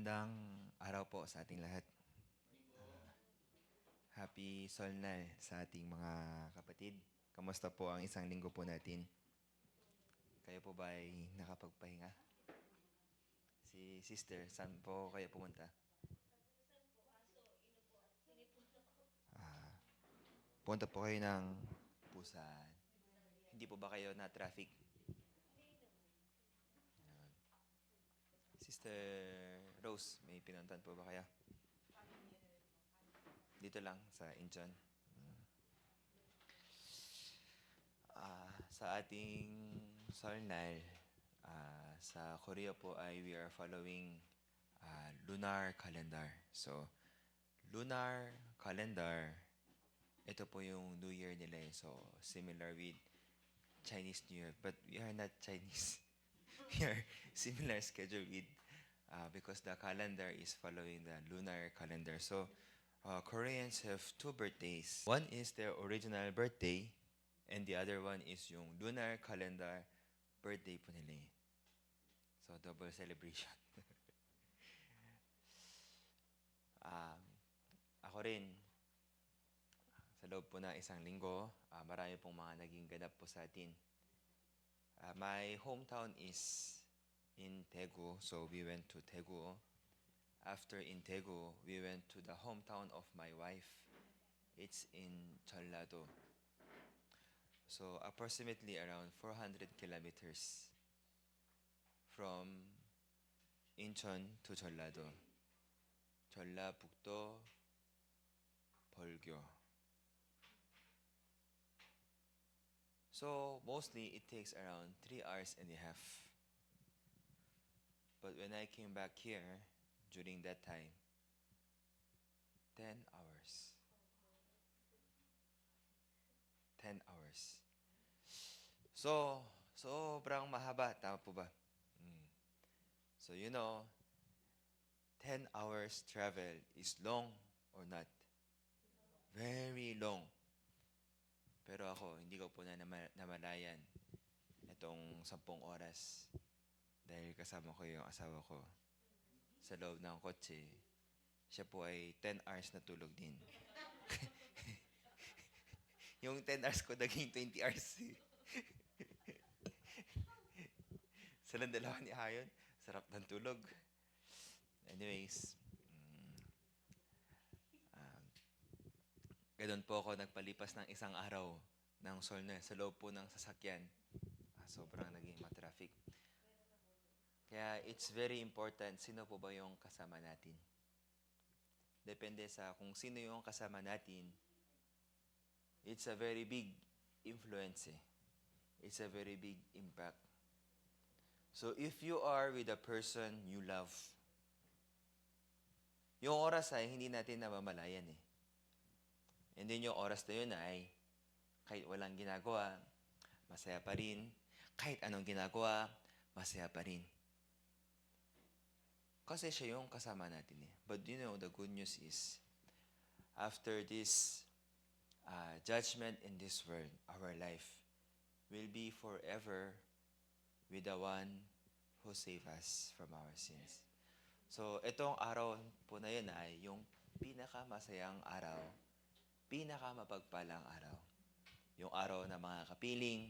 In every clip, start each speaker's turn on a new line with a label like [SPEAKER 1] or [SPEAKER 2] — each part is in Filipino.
[SPEAKER 1] Magandang araw po sa ating lahat. Happy Solnal sa ating mga kapatid. Kamusta po ang isang linggo po natin? Kayo po ba ay nakapagpahinga? Si Sister, saan po kayo pumunta? Punta po kayo ng Busan. Hindi po ba kayo na traffic? Sister Rose, may pinuntan po ba kaya? Dito lang sa Incheon. Sa ating Solnal, sa Korea po ay we are following lunar calendar. So, lunar calendar, ito po yung New Year nila eh. So, similar with Chinese New Year. But we are not Chinese. We are similar schedule with because the calendar is following the lunar calendar. So, Koreans have two birthdays. One is their original birthday and the other one is yung lunar calendar birthday po nila eh. So, double celebration. Ako rin, sa loob po ng isang linggo, marami pong mga naging ganap po sa atin. My hometown is in Daegu, so we went to Daegu. After in Daegu, we went to the hometown of my wife. It's in Jeollado. So approximately around 400 kilometers from Incheon to Jeollado. 전라북도 벌교. So mostly it takes around 3 hours and a half. But when I came back here, during that time, 10 hours. 10 hours. So, sobrang mahaba. Tama po ba? So, 10 hours travel is long or not? Very long. Pero ako, hindi ko po na namalayan itong 10 oras dahil kasama ko yung asawa ko sa loob ng kotse. Siya po ay 10 hours na tulog din. Yung 10 hours ko naging 20 hours. Silang dalawa ni Ayon, sarap ng tulog. Anyways, ganun po ako nagpalipas ng isang araw ng Solnal sa loob po ng sasakyan. Sobrang naging matraffic. Kaya it's very important, sino po ba yung kasama natin? Depende sa kung sino yung kasama natin, it's a very big influence eh. It's a very big impact. So if you are with a person you love, yung oras ay hindi natin namamalayan eh. And then yung oras na yun ay kahit walang ginagawa, masaya pa rin. Kahit anong ginagawa, masaya pa rin. Kasi siya yung kasama natin eh. But the good news is, after this judgment in this world, our life will be forever with the one who saved us from our sins. So, itong araw po na yun ay yung pinakamasayang araw, pinakamapagpalang araw. Yung araw na mga kapiling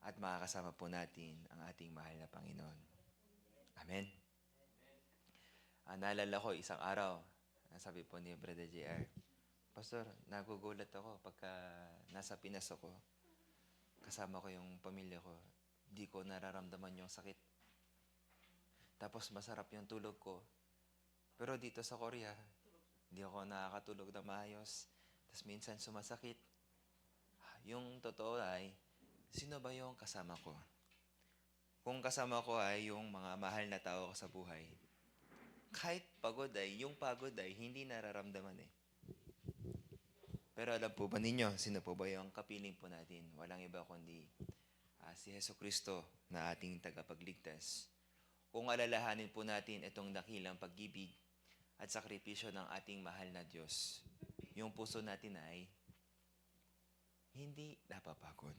[SPEAKER 1] at makakasama po natin ang ating mahal na Panginoon. Amen. Naalala ko isang araw, sabi po ni Brother JR, Pastor, nagugulat ako pagka nasa Pinas ako, kasama ko yung pamilya ko, di ko nararamdaman yung sakit. Tapos masarap yung tulog ko. Pero dito sa Korea, hindi ako nakakatulog na maayos. Tapos minsan sumasakit. Yung totoo ay, sino ba yung kasama ko? Kung kasama ko ay yung mga mahal na tao ko sa buhay, kahit pagod ay, yung pagod ay hindi nararamdaman eh. Pero alam po ba ninyo, sino po ba yung kapiling po natin? Walang iba kundi si Jesucristo na ating tagapagligtas. Kung alalahanin po natin itong dakilang pag-ibig at sakripisyo ng ating mahal na Diyos, yung puso natin ay hindi napapagod.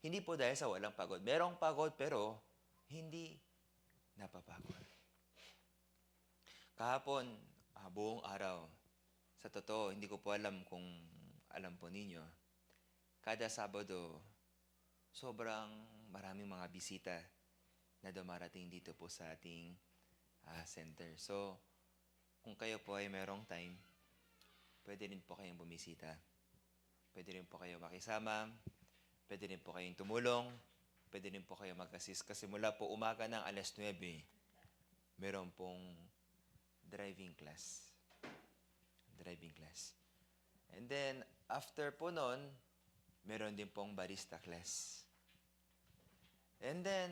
[SPEAKER 1] Hindi po dahil sa walang pagod. Merong pagod pero hindi napapagod. Kahapon, buong araw. Sa totoo, hindi ko po alam kung alam po ninyo. Kada Sabado, sobrang maraming mga bisita na dumarating dito po sa ating center. So, kung kayo po ay merong time, pwede rin po kayong bumisita. Pwede rin po kayo makisama, pwede rin po kayong tumulong, pwede rin po kayo mag-assist. Kasi mula po umaga ng alas 9, meron pong driving class. Driving class. And then, after po nun, meron din pong barista class. And then,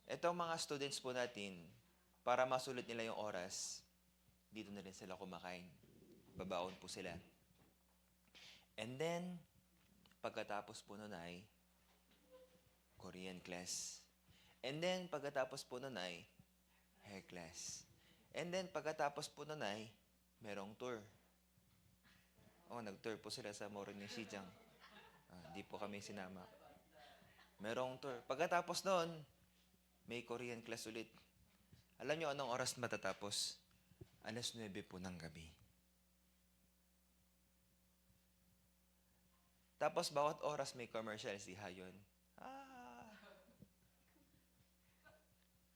[SPEAKER 1] itong mga students po natin, para masulit nila yung oras, dito na rin sila kumakain. Babaon po sila. And then, pagkatapos po nun ay Korean class. And then, pagkatapos po nun ay hair class. And then, pagkatapos po nun ay merong tour. Nag-tour po sila sa Morning Sijang. Di po kami sinama. Merong tour. Pagkatapos nun, may Korean class ulit. Alam nyo anong oras matatapos? Alas 9 po ng gabi. Tapos bawat oras may commercial si Hayon.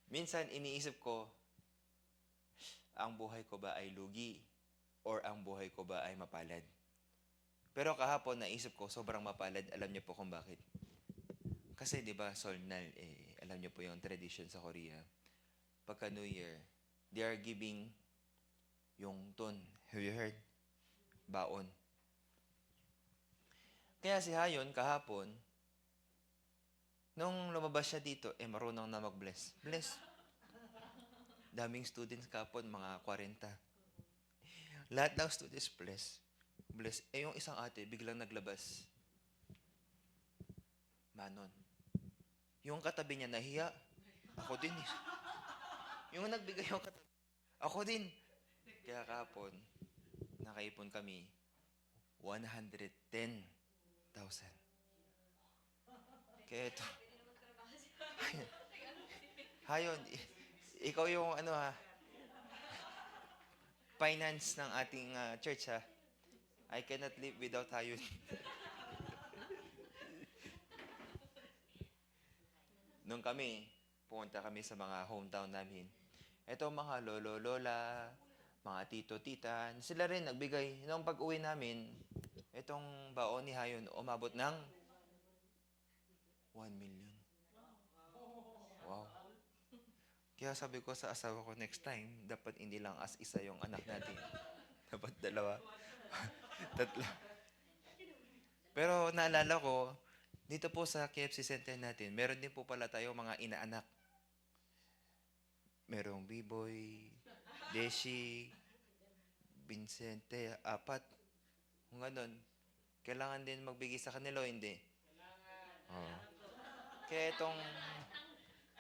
[SPEAKER 1] Minsan iniisip ko, ang buhay ko ba ay lugi or ang buhay ko ba ay mapalad? Pero kahapon naisip ko sobrang mapalad. Alam niyo po kung bakit? Kasi 'di ba Solnal, alam niyo po yung tradition sa Korea. Pagka New Year, they are giving yung ton. Have you heard? Baon. Kaya si Hayon kahapon, nung lumabas siya dito, marunong na mag-bless. Bless. Daming students kahapon, mga 40. Lahat ng students bless. Bless. Yung isang ate, biglang naglabas. Manon. Yung katabi niya nahiya. Ako din eh. Yung nagbigay yung katabi. Ako din. Kaya kahapon, nakaipon kami 110,000. Kaya ito. Hayon, ikaw yung finance ng ating church ha. I cannot live without Hayon. Nung kami, pumunta kami sa mga hometown namin. Ito mga lolo, lola, mga tito, tita, sila rin nagbigay. Nung pag-uwi namin, itong baon ni Hayon umabot ng 1 million. Wow. Kaya sabi ko sa asawa ko, next time, dapat hindi lang as isa yung anak natin. Dapat dalawa. Tatlo. Pero naalala ko, dito po sa KFC Center natin, meron din po pala tayo mga inaanak. Merong B-Boy, Deshi, Vincente, 4. Kung ganun, kailangan din magbigay sa kanila o hindi? Oh. Kaya itong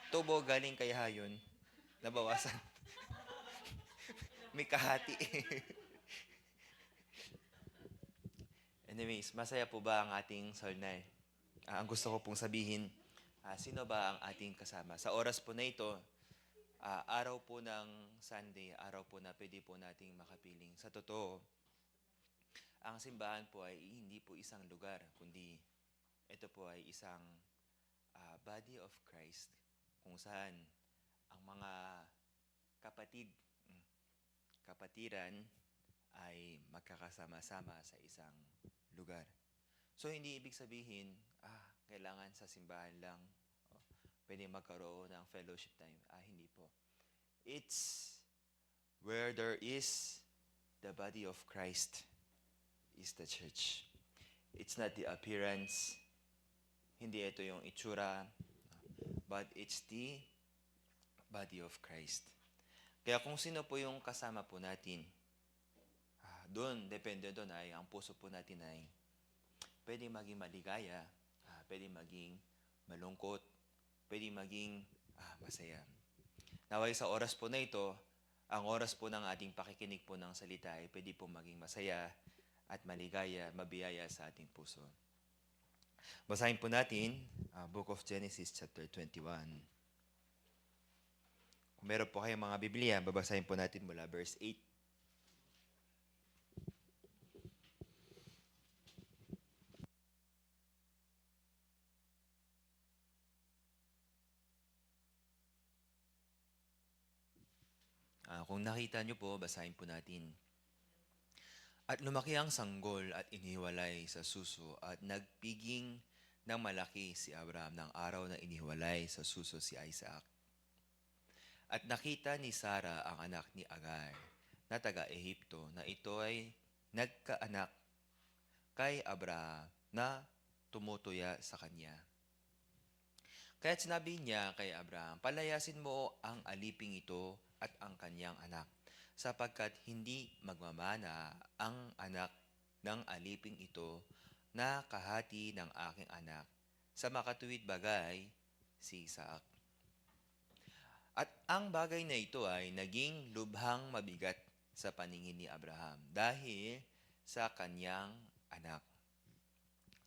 [SPEAKER 1] tubo galing kay Hayon, nabawasan. May kahati. Anyways, masaya po ba ang ating Solnay? Ang gusto ko pong sabihin, sino ba ang ating kasama? Sa oras po na ito, araw po ng Sunday, araw po na pwede po nating makapiling. Sa totoo, ang simbahan po ay hindi po isang lugar, kundi ito po ay isang body of Christ kung saan ang mga kapatiran ay magkakasama-sama sa isang lugar. So, hindi ibig sabihin, kailangan sa simbahan lang, pwede magkaroon ng fellowship time. Hindi po. It's where there is the body of Christ is the church. It's not the appearance, hindi ito yung itsura, but it's the body of Christ. Kaya kung sino po yung kasama po natin, doon, depende doon ay, ang puso po natin ay pwede maging maligaya, pwede maging malungkot, pwede maging masaya. Naway sa oras po na ito, ang oras po ng ating pakikinig po ng salita ay pwede po maging masaya at maligaya, mabiyaya sa ating puso. Basahin po natin, Book of Genesis chapter 21. Kung meron po kayong mga Biblia, babasahin po natin mula verse 8. Kung nakita nyo po, basahin po natin. At lumaki ang sanggol at inihiwalay sa suso at nagpiging ng malaki si Abraham ng araw na inihiwalay sa suso si Isaac. At nakita ni Sarah ang anak ni Agar na taga-Ehipto na ito ay nagkaanak kay Abraham na tumutuya sa kanya. Kaya't sinabi niya kay Abraham, palayasin mo ang aliping ito at ang kanyang anak, sapagkat hindi magmamana ang anak ng aliping ito na kahati ng aking anak sa makatuwid bagay si Isaac. At ang bagay na ito ay naging lubhang mabigat sa paningin ni Abraham dahil sa kanyang anak.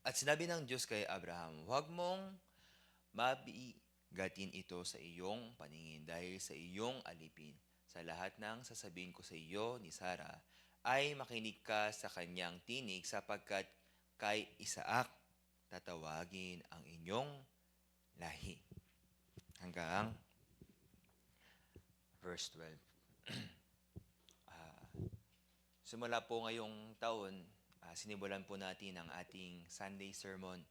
[SPEAKER 1] At sinabi ng Diyos kay Abraham, huwag mong mabigatin ito sa iyong paningin dahil sa iyong alipin. Sa lahat ng sasabihin ko sa iyo ni Sarah, ay makinig ka sa kanyang tinig sapagkat kay Isaac tatawagin ang inyong lahi. Hanggang verse 12. Simula po ngayong taon, sinimulan po natin ang ating Sunday sermon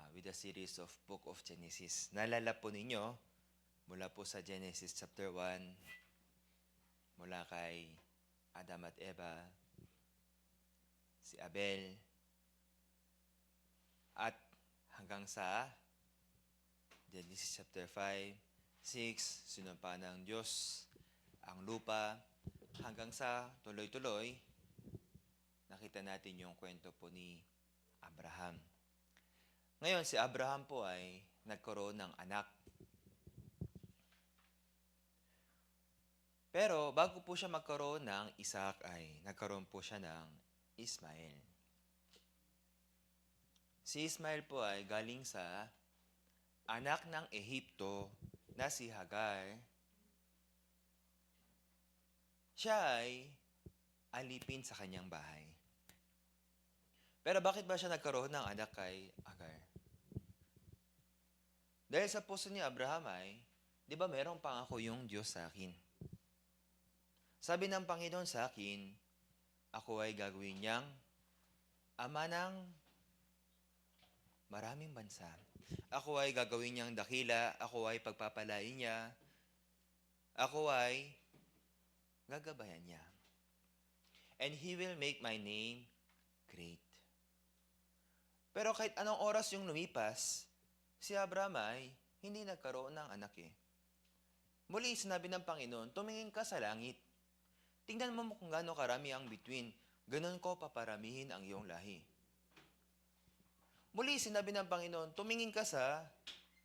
[SPEAKER 1] with a series of Book of Genesis. Naalala po ninyo, mula po sa Genesis chapter 1, mula kay Adam at Eva, si Abel, at hanggang sa Genesis chapter 5, 6, sinumpa ng Diyos ang lupa, hanggang sa tuloy-tuloy, nakita natin yung kwento po ni Abraham. Ngayon, si Abraham po ay nagkaroon ng anak. Pero bago po siya magkaroon ng Isaac ay nagkaroon po siya ng Ismael. Si Ismael po ay galing sa anak ng Ehipto na si Hagar. Siya ay alipin sa kanyang bahay. Pero bakit ba siya nagkaroon ng anak kay Hagar? Dahil sa puso ni Abraham ay, di ba merong pangako yung Diyos sa akin? Sabi ng Panginoon sa akin, ako ay gagawin niyang ama ng maraming bansa. Ako ay gagawin niyang dakila, ako ay pagpapalain niya, ako ay gagabayan niya. And He will make my name great. Pero kahit anong oras yung lumipas, si Abraham ay hindi nagkaroon ng anak eh. Muli, sinabi ng Panginoon, tumingin ka sa langit. Tingnan mo kung gaano karami ang bituin. Ganon ko paparamihin ang iyong lahi. Muli, sinabi ng Panginoon, tumingin ka sa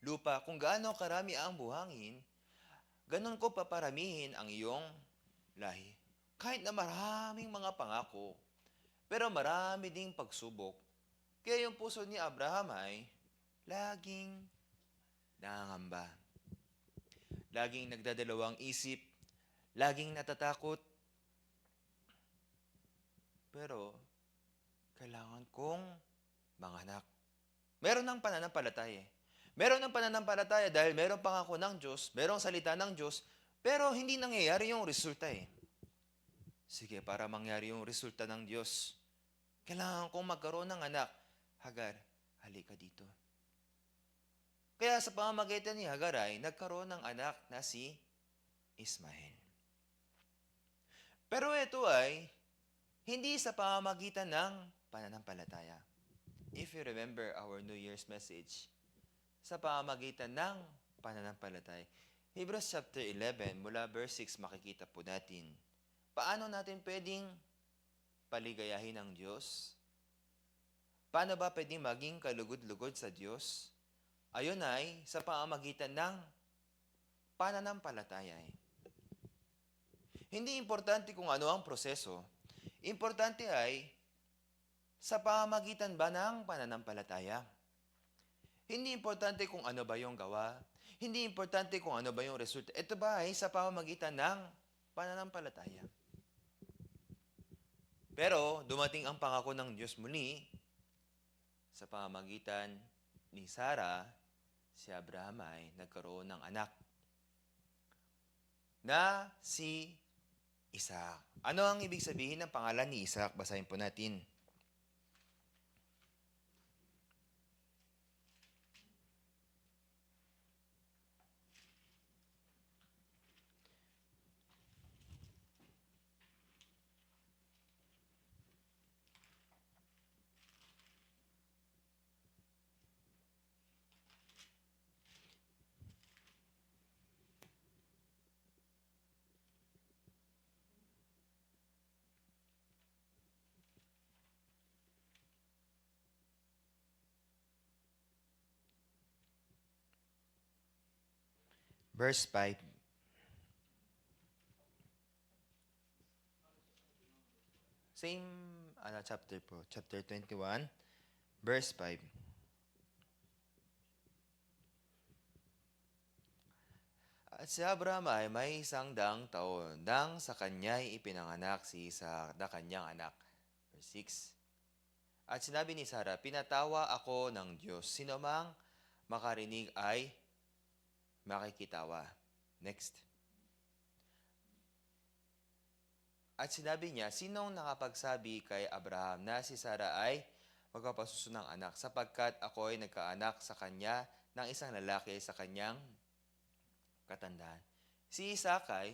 [SPEAKER 1] lupa. Kung gaano karami ang buhangin, ganon ko paparamihin ang iyong lahi. Kahit na maraming mga pangako, pero marami ding pagsubok. Kaya yung puso ni Abraham ay laging nangangamba. Laging nagdadalawang isip, laging natatakot. Pero, kailangan kong manganak. Meron ng pananampalataya. Meron ng pananampalataya dahil meron pangako ng Diyos, merong salita ng Diyos, pero hindi nangyayari yung resulta eh. Sige, para mangyari yung resulta ng Diyos, kailangan kong magkaroon ng anak. Hagar, halika dito. Kaya sa pamamagitan ni Hagar ay nagkaroon ng anak na si Ismael. Pero ito ay hindi sa pamamagitan ng pananampalataya. If you remember our New Year's message, sa pamamagitan ng pananampalataya. Hebrews chapter 11, mula verse 6, makikita po natin, paano natin pwedeng paligayahin ang Diyos? Paano ba pwedeng maging kalugod-lugod sa Diyos? Ayon ay sa pamamagitan ng pananampalataya. Hindi importante kung ano ang proseso. Importante ay sa pamamagitan ba ng pananampalataya. Hindi importante kung ano ba yung gawa. Hindi importante kung ano ba yung resulta. Ito ba ay sa pamamagitan ng pananampalataya. Pero dumating ang pangako ng Diyos muli sa pamamagitan ni Sarah, si Abraham ay nagkaroon ng anak na si Isaac. Ano ang ibig sabihin ng pangalan ni Isaac? Basahin po natin. Verse 5. Same chapter po. Chapter 21, verse 5. At si Abraham ay may 100 taon nang sa kanya'y ipinanganak si Isaac na kanyang anak. Verse 6. At sinabi ni Sarah, pinatawa ako ng Diyos. Sino mang makarinig ay makikitawa. Next. At sinabi niya, sinong nakapagsabi kay Abraham na si Sarah ay magpapasuso ng anak sapagkat ako ay nagkaanak sa kanya ng isang lalaki sa kanyang katandaan. Si Isaac ay,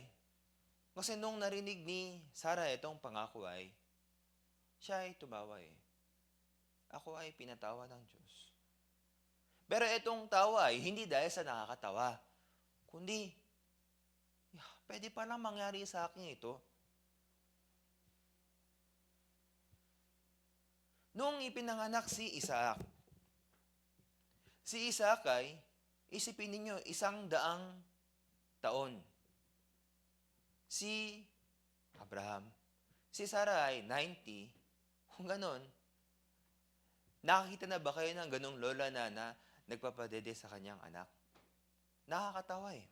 [SPEAKER 1] kasi nung narinig ni Sarah itong pangako ay, siya ay tumawa eh. Ako ay pinatawa ng Diyos. Pero itong tawa ay hindi dahil sa nakakatawa, kundi, pwede palang mangyari sa akin ito. Nung ipinanganak si Isaac ay, isipin ninyo, 100 taon. Si Abraham, si Sarah ay 90, kung ganon, nakakita na ba kayo ng ganong lola na nagpapadede sa kanyang anak? Nakakatawa eh.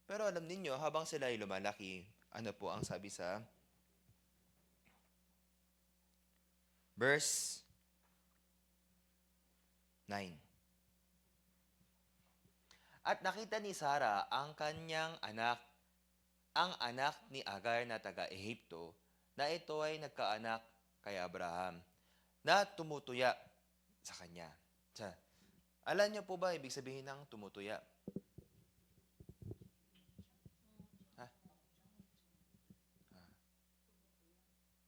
[SPEAKER 1] Pero alam ninyo, habang sila ay lumalaki, ano po ang sabi sa verse 9. At nakita ni Sarah ang kanyang anak, ang anak ni Agar na taga-Ehipto, na ito ay nagkaanak kay Abraham, na tumutuya sa kanya. Alam niyo po ba ibig sabihin ng tumutuya? Ha?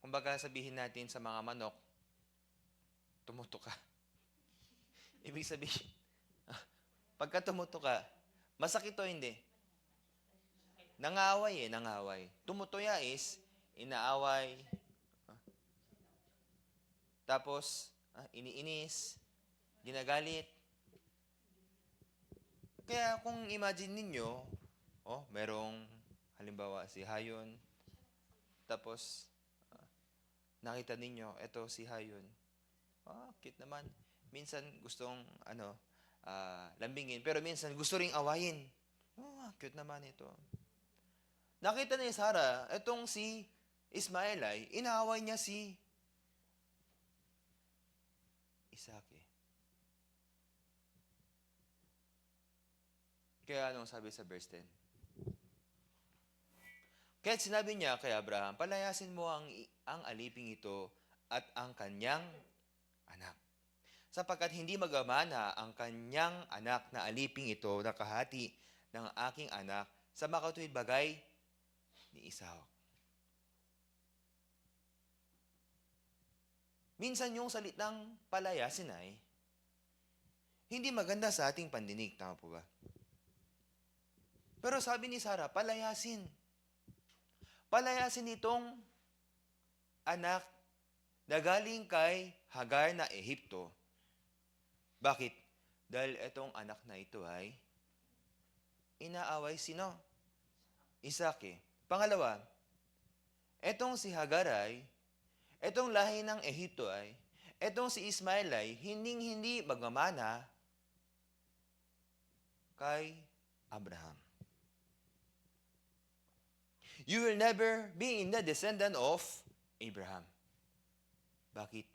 [SPEAKER 1] Kumbaga sabihin natin sa mga manok, tumutuka. Ibig sabihin, pagka tumutuka, masakit o hindi? Nangaway. Tumutuya is, inaaway, tapos, iniinis, ginagalit. Kaya kung imagine ninyo, merong, halimbawa, si Hayon, tapos, nakita ninyo, eto si Hayon. Cute naman. Minsan gustong, lambingin, pero minsan gusto ring awayin. Cute naman ito. Nakita ni Sarah, etong si Ismael ay, inaaway niya si Isaac eh. Kaya anong sabi sa verse 10? Kaya sinabi niya kay Abraham, palayasin mo ang aliping ito at ang kanyang anak. Sapagkat hindi magamana ang kanyang anak na aliping ito na kahati ng aking anak sa makatuwid bagay ni Esau. Minsan yung salitang palayasin ay hindi maganda sa ating pandinig. Tama po ba? Pero sabi ni Sarah, palayasin. Palayasin itong anak na galing kay Hagar na Ehipto. Bakit? Dahil itong anak na ito ay inaaway sino? Isaac eh. Pangalawa, etong si Hagar ay, etong lahi ng Ehipto ay, etong si Ismael ay, hindi magmamana kay Abraham. You will never be in the descendant of Abraham. Bakit?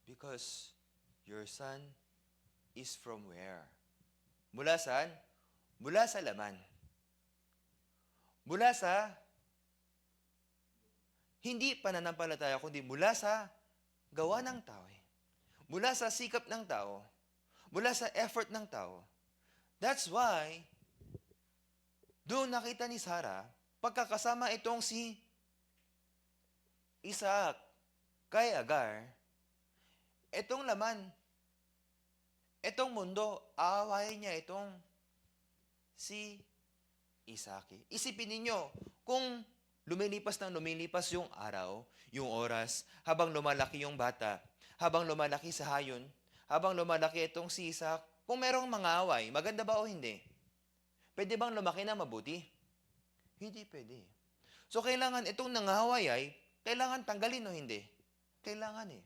[SPEAKER 1] Because your son is from where? Mula saan? Mula sa laman. Mula sa hindi pananampalataya, kundi mula sa gawa ng tao. Mula sa sikap ng tao. Mula sa effort ng tao. That's why, doon nakita ni Sarah, pagkakasama itong si Isaac kay Agar, itong laman, itong mundo, aawayin niya itong si Isaac. Isipin ninyo, kung lumilipas yung araw, yung oras, habang lumalaki yung bata, habang lumalaki sa hayon, habang lumalaki itong si Isaac, kung merong mga away, maganda ba o hindi? Pwede bang lumaki na mabuti? Hindi pwede. So, kailangan itong nangaway ay, kailangan tanggalin o hindi? Kailangan eh.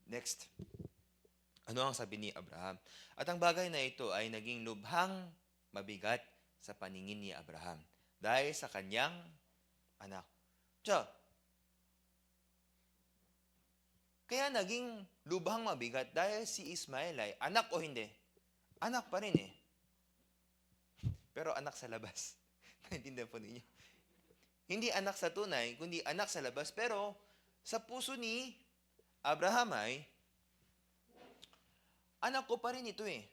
[SPEAKER 1] Next. Ano ang sabi ni Abraham? At ang bagay na ito ay naging lubhang mabigat sa paningin ni Abraham dahil sa kanyang anak. Kaya naging lubhang mabigat dahil si Ismael ay anak o hindi? Anak pa rin eh. Pero anak sa labas. Naintindihan po ninyo? Hindi anak sa tunay, kundi anak sa labas. Pero sa puso ni Abraham ay, anak ko pa rin ito eh.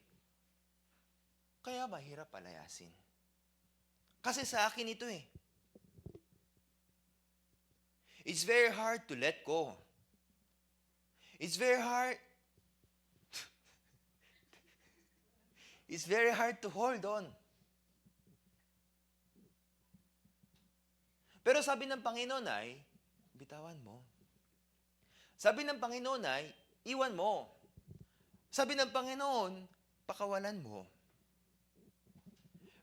[SPEAKER 1] Kaya mahirap palayasin. Kasi sa akin ito eh. It's very hard to let go. It's very hard. It's very hard to hold on. Pero sabi ng Panginoon ay, bitawan mo. Sabi ng Panginoon ay, iwan mo. Sabi ng Panginoon, pakawalan mo.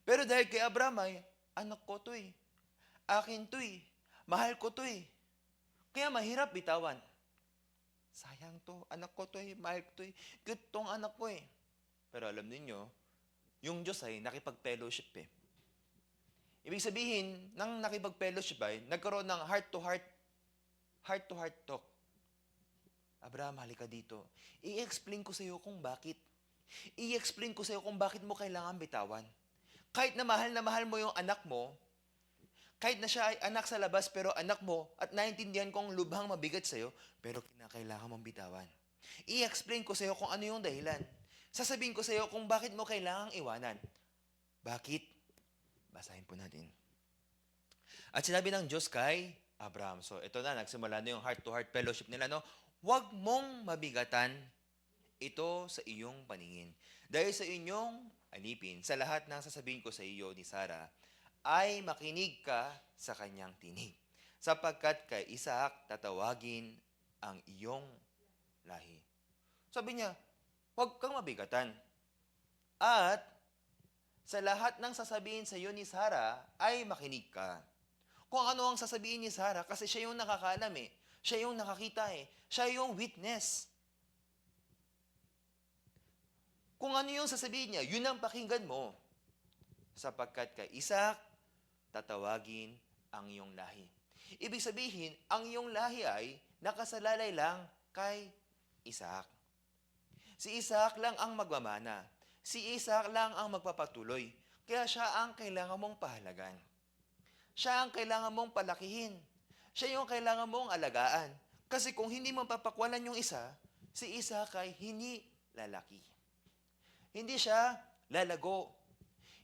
[SPEAKER 1] Pero dahil kay Abraham ay, anak ko to eh. Akin to eh. Mahal ko to eh. Kaya mahirap bitawan. Sayang to, anak ko to eh, mahal ko to eh. Cute tong anak ko eh. Pero alam niyo, yung Diyos ay nakipag-fellowship eh. Ibig sabihin, nang nakipag-fellowship ay, nagkaroon ng heart-to-heart talk. Abraham, halika dito. I-explain ko sa iyo kung bakit. I-explain ko sa iyo kung bakit mo kailangan bitawan. Kahit na mahal mo yung anak mo, kahit na siya ay anak sa labas, pero anak mo, at naintindihan kong lubhang mabigat sa iyo, pero kinakailangan mong bitawan. I-explain ko sa iyo kung ano yung dahilan. Sasabihin ko sa iyo kung bakit mo kailangang iwanan. Bakit? Basahin po natin. At sinabi ng Diyos kay Abraham. So, ito na, nagsimula na yung heart-to-heart fellowship nila, no? Huwag mong mabigatan ito sa iyong paningin. Dahil sa inyong alipin, sa lahat ng sasabihin ko sa iyo ni Sarah, ay makinig ka sa kanyang tinig. Sapagkat kay Isaac tatawagin ang iyong lahi. Sabi niya, huwag kang mabigatan. At sa lahat ng sasabihin sa iyo ni Sarah, ay makinig ka. Kung ano ang sasabihin ni Sarah, kasi siya yung nakakaalam eh. Siya yung nakakita eh. Siya yung witness. Kung ano yung sasabihin niya, yun ang pakinggan mo. Sapagkat kay Isaac, tatawagin ang iyong lahi. Ibig sabihin, ang iyong lahi ay nakasalalay lang kay Isaac. Si Isaac lang ang magmamana. Si Isaac lang ang magpapatuloy. Kaya siya ang kailangan mong pahalagan. Siya ang kailangan mong palakihin. Siya yung kailangan mong alagaan. Kasi kung hindi mo papakwalan yung isa, si Isaac ay hindi lalaki. Hindi siya lalago.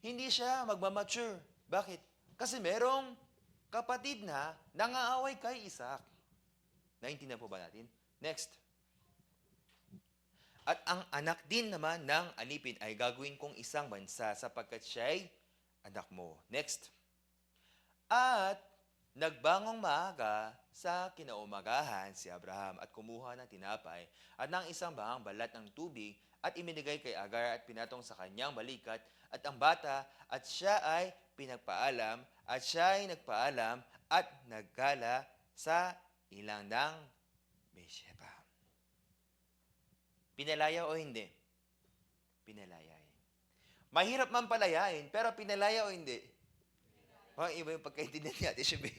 [SPEAKER 1] Hindi siya magmamature. Bakit? Kasi merong kapatid na nangaaway kay Isaac. Naintindihan po ba natin? Next. At ang anak din naman ng alipin ay gagawin kong isang bansa sapagkat siya'y anak mo. Next. At nagbangong maaga sa kinaumagahan si Abraham at kumuha ng tinapay at ng isang bahang balat ng tubig at iminigay kay Agar at pinatong sa kanyang balikat at ang bata at siya ay pinagpaalam at siya ay nagpaalam at naggala sa ilang ng Beersheba. Pinalaya o hindi? Pinalaya. Mahirap man palayain, pero pinalaya o hindi? Oh, iba yung pagkaintindihan ni Ate Shubi.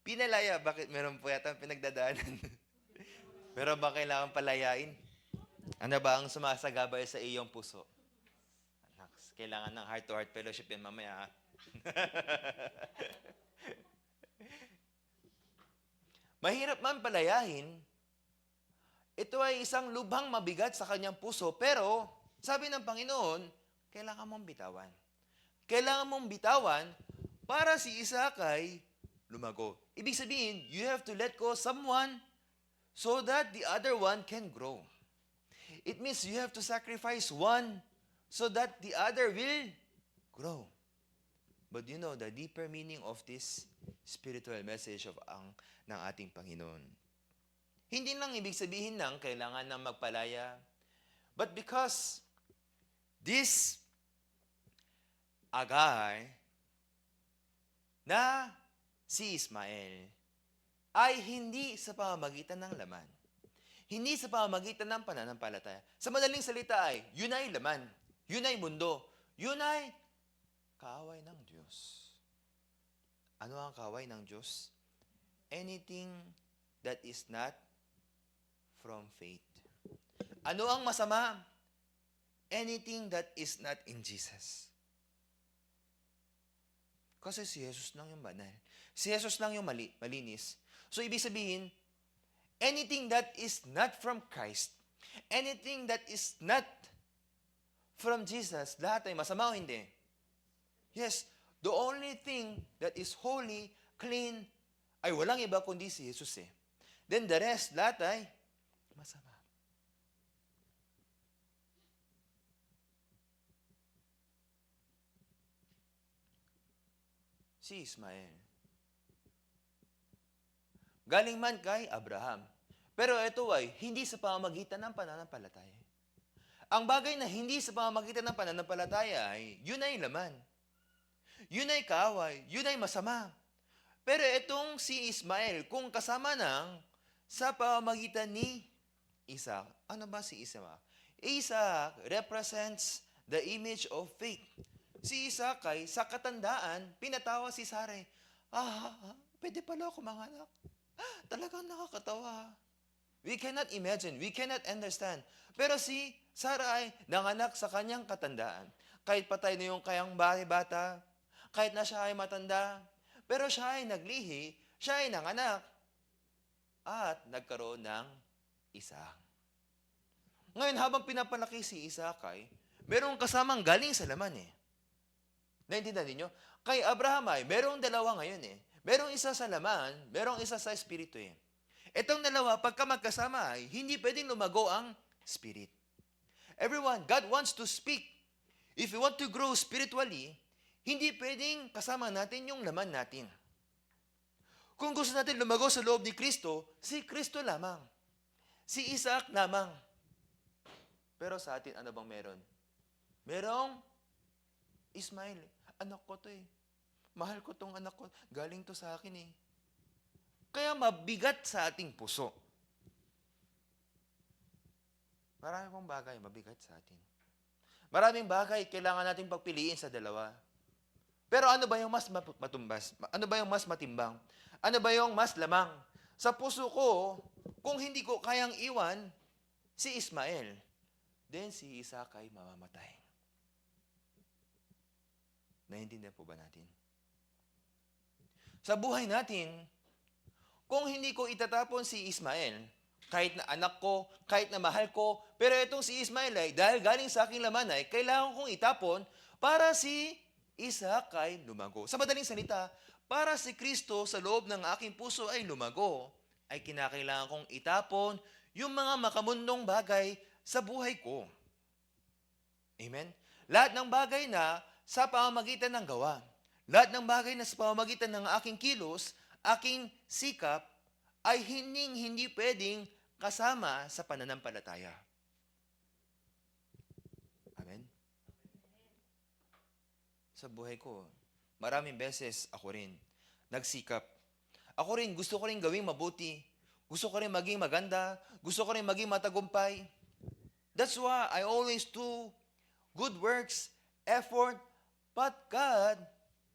[SPEAKER 1] Pinalaya, bakit meron po yata pinagdadaanan? Pero ba kailangan palayain? Ano ba ang sumasagabay sa iyong puso? Naks, kailangan ng heart-to-heart fellowship yan mamaya. Mahirap man palayain, ito ay isang lubhang mabigat sa kanyang puso, pero sabi ng Panginoon, kailangan mong bitawan. Kailangan mong bitawan para si Isaac ay lumago. Ibig sabihin, you have to let go someone so that the other one can grow. It means you have to sacrifice one so that the other will grow. But you know the deeper meaning of this spiritual message ng ating Panginoon. Hindi lang ibig sabihin ng kailangan ng magpalaya, but because this Agar na si Ismael ay hindi sa pamamagitan ng laman. Hindi sa pamamagitan ng pananampalataya. Sa madaling salita ay, yun ay laman. Yun ay mundo. Yun ay kaaway ng Diyos. Ano ang kaaway ng Diyos? Anything that is not from faith. Ano ang masama? Anything that is not in Jesus. Kasi si Jesus lang yung banal. Si Jesus lang yung malinis. So, ibig sabihin, anything that is not from Christ, anything that is not from Jesus, lahat ay masama o hindi? Yes, the only thing that is holy, clean, ay walang iba kundi si Jesus eh. Then the rest, lahat ay masama. Si Ismael. Galing man kay Abraham. Pero ito ay hindi sa pamamagitan ng pananampalataya. Ang bagay na hindi sa pamamagitan ng pananampalataya ay yun ay laman. Yun ay kaaway. Yun ay masama. Pero itong si Ismael, kung kasama ng sa pamamagitan ni Isaac. Ano ba si Isaac? Isaac represents the image of faith. Si Isaac ay sa katandaan, pinatawa si Sarai. Pwede pala ako manganak. Talagang nakakatawa. We cannot imagine, we cannot understand. Pero si Sarai nanganak sa kanyang katandaan. Kahit patay na yung kayang bata, kahit na siya ay matanda, pero siya ay naglihi, siya ay nanganak, at nagkaroon ng Isaac. Ngayon, habang pinapalaki si Isaac ay, merong kasamang galing sa laman eh. Naintindihan ninyo? Kay Abraham ay, merong dalawa ngayon eh. Merong isa sa laman, merong isa sa espiritu eh. Itong dalawa, pagka magkasama ay, hindi pwedeng lumago ang spirit. Everyone, God wants to speak. If you want to grow spiritually, hindi pwedeng kasama natin yung laman natin. Kung gusto natin lumago sa loob ni Kristo, si Kristo lamang. Si Isaac lamang. Pero sa atin, ano bang meron? Merong Ismael. Anak ko to eh. Mahal ko tong anak ko. Galing to sa akin eh. Kaya mabigat sa ating puso. Marami pong bagay mabigat sa atin. Maraming bagay kailangan nating pagpiliin sa dalawa. Pero ano ba yung mas matumbas? Ano ba yung mas matimbang? Ano ba yung mas lamang? Sa puso ko, kung hindi ko kayang iwan si Ismael, then si Isaac ay mamamatay. Naiintindihan po ba natin? Sa buhay natin, kung hindi ko itatapon si Ismael, kahit na anak ko, kahit na mahal ko, pero itong si Ismael ay, dahil galing sa aking laman ay, kailangan kong itapon para si Isaac ay lumago. Sa madaling salita, para si Kristo sa loob ng aking puso ay lumago, ay kinakailangan kong itapon yung mga makamundong bagay sa buhay ko. Amen? Lahat ng bagay na sa pamamagitan ng gawa, lahat ng bagay na sa pamamagitan ng aking kilos, aking sikap, ay hindi pwedeng kasama sa pananampalataya. Amen? Sa buhay ko, maraming beses ako rin nagsikap. Ako rin, gusto ko rin gawing mabuti. Gusto ko rin maging maganda. Gusto ko rin maging matagumpay. That's why I always do good works, effort, but God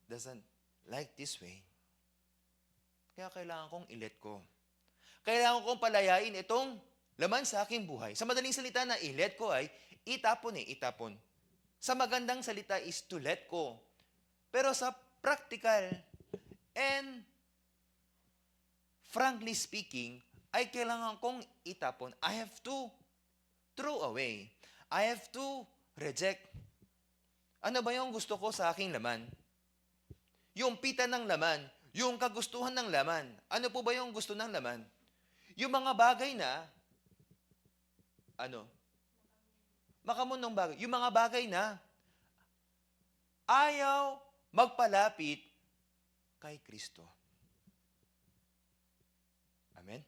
[SPEAKER 1] doesn't like this way. Kaya kailangan kong i-let go. Kailangan kong palayain itong laman sa aking buhay. Sa madaling salita na i-let go ay itapon. Sa magandang salita is to let go. Pero sa practical and frankly speaking, ay kailangan kong itapon. I have to throw away. I have to reject. Ano ba yung gusto ko sa aking laman? Yung pita ng laman, yung kagustuhan ng laman. Ano po ba yung gusto ng laman? Yung mga bagay na, makamunong bagay. Yung mga bagay na ayaw magpalapit kay Kristo. Amen?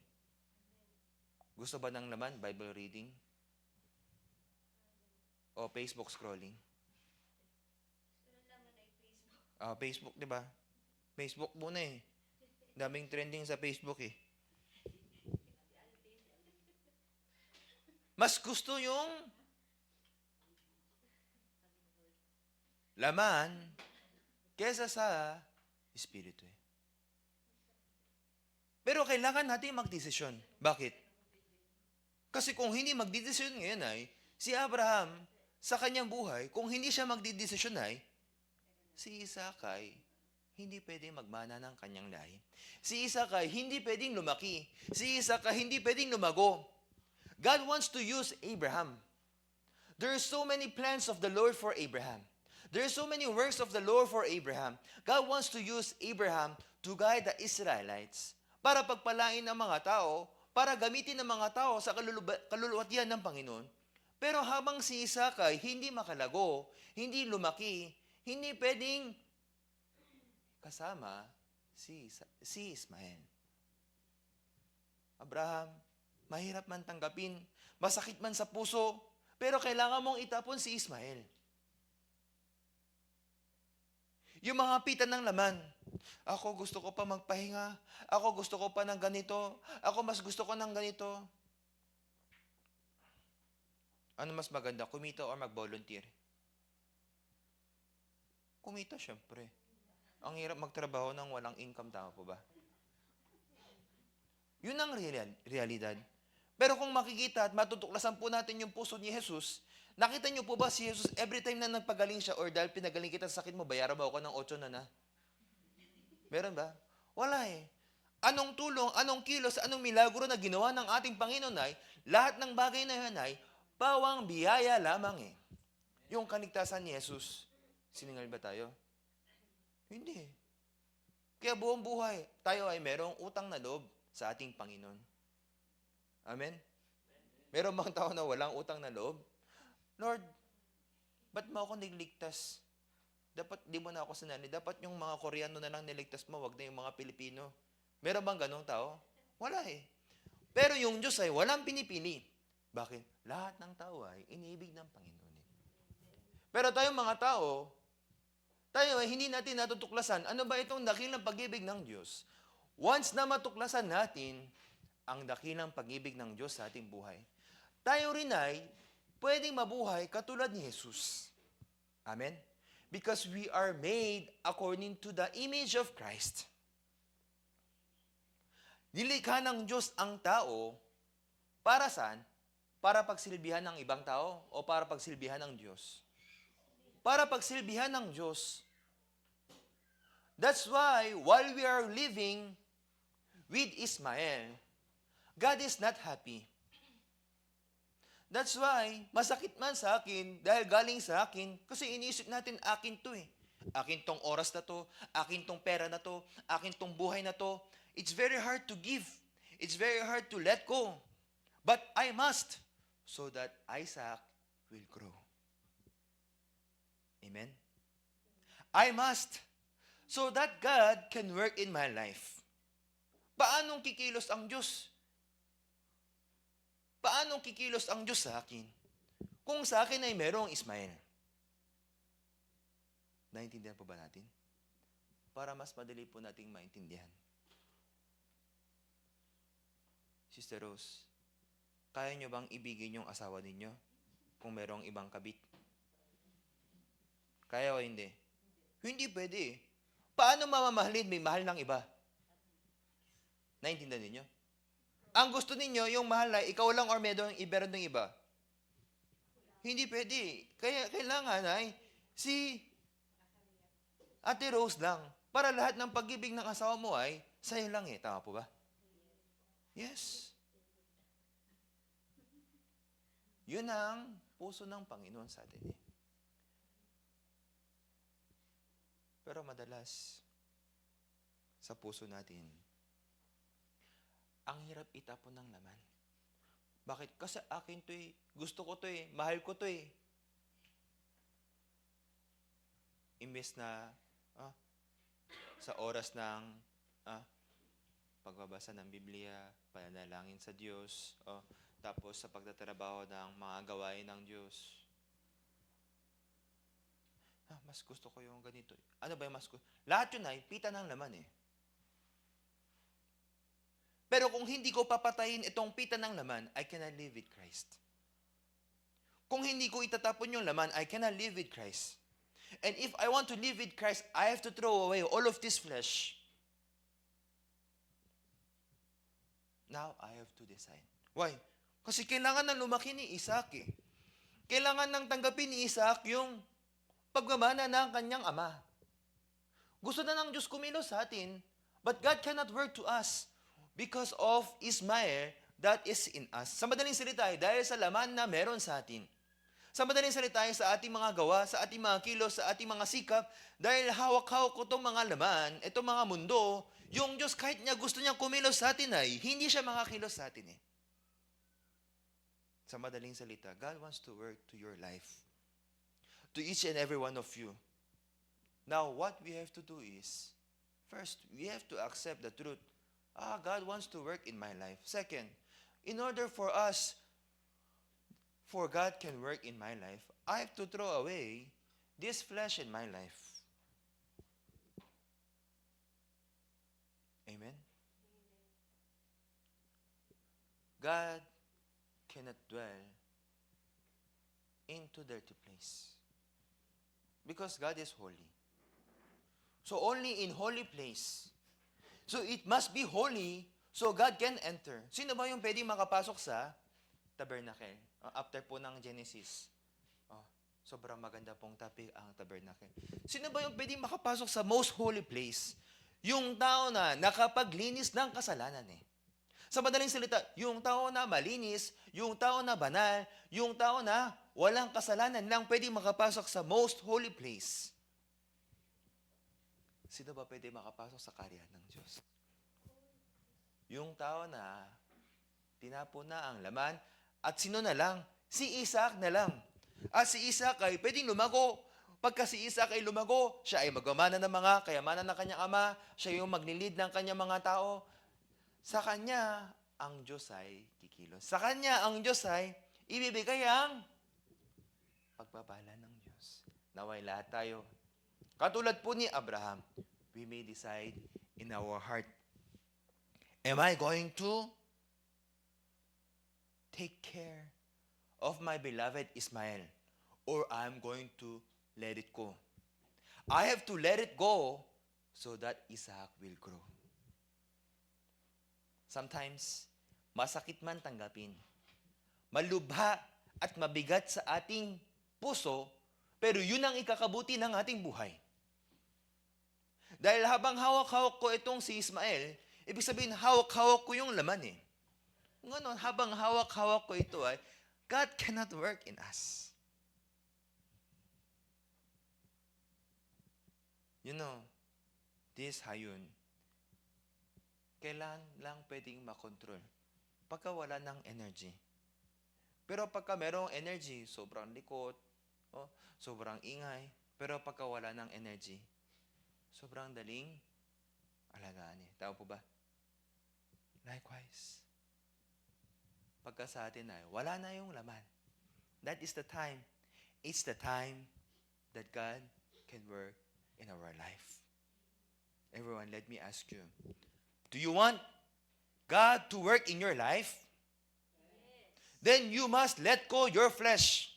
[SPEAKER 1] Gusto ba ng laman? Bible reading? O Facebook scrolling? Facebook, di ba? Facebook muna eh. Daming trending sa Facebook eh. Mas gusto yung laman kesa sa Espiritu eh. Pero kailangan natin magdesisyon. Bakit? Kasi kung hindi magdidesisyon ngayon ay, si Abraham, sa kanyang buhay, kung hindi siya magdidesisyon ay, si Isaac ay hindi pwedeng magmana ng kanyang lahi. Si Isaac ay hindi pwedeng lumaki. Si Isaac ay hindi pwedeng lumago. God wants to use Abraham. There are so many plans of the Lord for Abraham. There are so many works of the Lord for Abraham. God wants to use Abraham to guide the Israelites para pagpalain ng mga tao, para gamitin ng mga tao sa kaluluwatian ng Panginoon. Pero habang si Isaac ay hindi makalago, hindi lumaki, hindi pwedeng kasama si Ismael. Abraham, mahirap man tanggapin, masakit man sa puso, pero kailangan mong itapon si Ismael. Yung mga pita ng laman, ako gusto ko pa magpahinga, ako gusto ko pa ng ganito, ako mas gusto ko ng ganito. Ano mas maganda, kumita or mag-volunteer? Kumita, syempre. Ang hirap magtrabaho ng walang income, tama po ba? Yun ang realidad. Pero kung makikita at matutuklasan po natin yung puso ni Jesus, nakita niyo po ba si Jesus every time na nagpagaling siya or dahil pinagaling kita sa sakit mo, bayaran mo ako ng 8 na? Meron ba? Wala eh. Anong tulong, anong kilos, anong milagro na ginawa ng ating Panginoon ay, lahat ng bagay na yan ay, pawang biyaya lamang eh. Yung kaligtasan ni Jesus. Siningal ba tayo? Hindi. Kaya buong buhay, tayo ay merong utang na loob sa ating Panginoon. Amen? Meron bang tao na walang utang na loob? Lord, ba't mo ako niligtas? Dapat di mo na ako sinani. Dapat yung mga Koreano na lang niligtas mo, wag na yung mga Pilipino. Meron bang ganong tao? Wala eh. Pero yung Diyos ay walang pinipili. Bakit? Lahat ng tao ay iniibig ng Panginoon. Pero tayong mga tao, tayo ay hindi natin natutuklasan. Ano ba itong dakilang pag-ibig ng Diyos? Once na matuklasan natin ang dakilang pag-ibig ng Diyos sa ating buhay, tayo rin ay pwedeng mabuhay katulad ni Jesus. Amen? Because we are made according to the image of Christ. Nilikha ng Diyos ang tao para saan? Para pagsilbihan ng ibang tao o para pagsilbihan ng Diyos? Para pagsilbihan ng Diyos. That's why, while we are living with Ismael, God is not happy. That's why, masakit man sa akin, dahil galing sa akin, kasi iniisip natin, akin to eh. Akin tong oras na to, akin tong pera na to, akin tong buhay na to. It's very hard to give. It's very hard to let go. But I must, so that Isaac will grow. Amen? I must, so that God can work in my life. Paanong kikilos ang Diyos? Paanong kikilos ang Diyos sa akin? Kung sa akin ay merong Ismael. Naintindihan po ba natin? Para mas madali po nating maintindihan. Sister Rose, kaya nyo bang ibigin yung asawa ninyo kung merong ibang kabit? Kaya o hindi? Hindi pwede. Paano mamamahalin? May mahal ng iba. Naintindihan ninyo? Ang gusto ninyo, yung mahal ay ikaw lang or meron ng iba. Hindi pwede. Kaya kailangan ay si Ate Rose lang. Para lahat ng pag-ibig ng asawa mo ay sa'yo lang eh. Tama po ba? Yes. Yun ang puso ng Panginoon sa atin eh. Pero madalas, sa puso natin, ang hirap itapon ng laman. Bakit? Kasi akin to eh. Gusto ko to eh. Mahal ko to eh. Imbes na sa oras ng pagbabasa ng Biblia, pananalangin sa Diyos, tapos sa pagtatrabaho ng mga gawain ng Diyos. Mas gusto ko yung ganito. Ano ba yung mas gusto? Lahat yun ay pita ng laman eh. Pero kung hindi ko papatayin itong pita ng laman, I cannot live with Christ. Kung hindi ko itatapon yung laman, I cannot live with Christ. And if I want to live with Christ, I have to throw away all of this flesh. Now, I have to decide. Why? Kasi kailangan na lumaki ni Isaac eh. Kailangan nang tanggapin ni Isaac yung pagmamana ng kanyang ama. Gusto na ng Diyos kumilos sa atin, but God cannot work to us because of Ismael that is in us. Sa madaling salita, dahil sa laman na meron sa atin. Sa madaling salita, sa ating mga gawa, sa ating mga kilos, sa ating mga sikap, dahil hawak-hawak ko itong mga laman, itong mga mundo, yung Diyos kahit niya gusto niyang kumilos sa atin ay, hindi siya makakilos sa atin eh. Sa madaling salita, God wants to work to your life. To each and every one of you. Now, what we have to do is, first, we have to accept the truth. God wants to work in my life. Second, in order for God can work in my life, I have to throw away this flesh in my life. Amen? God cannot dwell into dirty place. Because God is holy. So only in holy place. So it must be holy so God can enter. Sino ba yung pwedeng makapasok sa tabernacle? After po ng Genesis. Sobrang maganda pong topic ang tabernacle. Sino ba yung pwedeng makapasok sa most holy place? Yung tao na nakapaglinis ng kasalanan eh. Sa madaling salita, yung tao na malinis, yung tao na banal, yung tao na walang kasalanan lang pwedeng makapasok sa most holy place. Sino ba pwede makapasok sa kaharian ng Diyos? Yung tao na tinapon na ang laman at sino na lang? Si Isaac na lang. At si Isaac ay pwedeng lumago. Pagka si Isaac ay lumago, siya ay magmamana ng mga kayamanan ng kanyang ama, siya yung maglilid ng kanyang mga tao. Sa kanya, ang Diyos ay kikilos. Sa kanya, ang Diyos ay ibibigay ang pagpapala ng Diyos. Naway lahat tayo. Katulad po ni Abraham, we may decide in our heart, am I going to take care of my beloved Ismael or I'm going to let it go? I have to let it go so that Isaac will grow. Sometimes, masakit man tanggapin, malubha at mabigat sa ating puso, pero yun ang ikakabuti ng ating buhay. Dahil habang hawak-hawak ko itong si Ismael, ibig sabihin hawak-hawak ko yung laman eh. Ngayon, habang hawak-hawak ko ito ay, God cannot work in us. You know, this hayun, kailan lang pwedeng makontrol pagka wala ng energy. Pero pagka merong energy, sobrang likot, sobrang ingay, pero pagka wala ng energy, sobrang daling alagaan eh. Tama po ba? Likewise, pagka sa atin ay wala na yung laman, that is the time, it's the time that God can work in our life. Everyone, let me ask you, do you want God to work in your life? Yes. Then you must let go your flesh.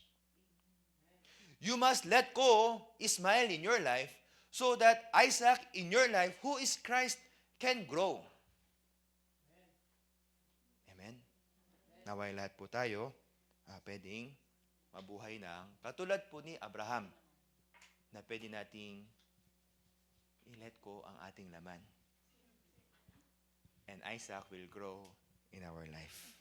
[SPEAKER 1] You must let go Ismael in your life so that Isaac in your life, who is Christ, can grow. Amen? Naway lahat po tayo pwedeng mabuhay ng katulad po ni Abraham na pwede nating i-let go ang ating laman. And Isaac will grow in our life.